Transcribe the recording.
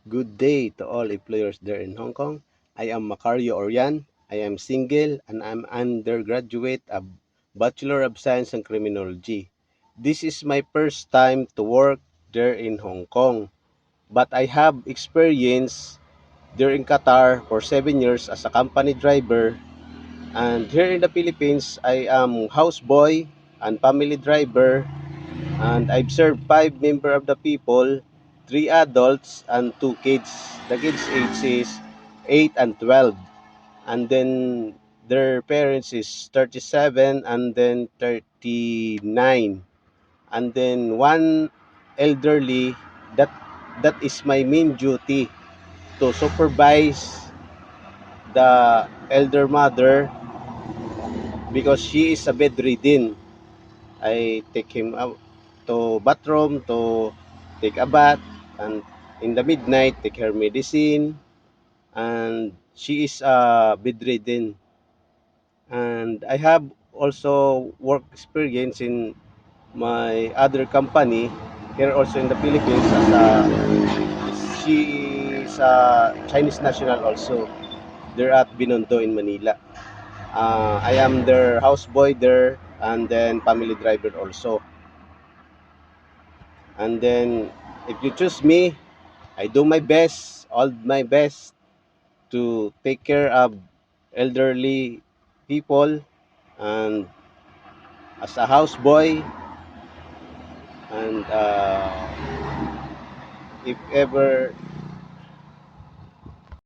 Good day to all employers there in Hong Kong. I am Macario Orian. I am single and I'm undergraduate of Bachelor of Science in Criminology. This is my first time to work there in Hong Kong, but I have experience there in Qatar for 7 years as a company driver, and here in the Philippines I am houseboy and family driver, and I've served 5 members of the people, 3 adults and 2 kids. The kids' age is 8 and 12. And then their parents is 37 and then 39. And then one elderly, that that is my main duty, to supervise the elder mother because she is a bedridden. I take him out to bathroom to take a bath, and in the midnight take her medicine, and she is bedridden. And I have also work experience in my other company here also in the Philippines as she is a Chinese national also. They're at Binondo in Manila. I am their houseboy there and then family driver also. And then if you choose me, I do my best, all my best to take care of elderly people, and as a houseboy, and if ever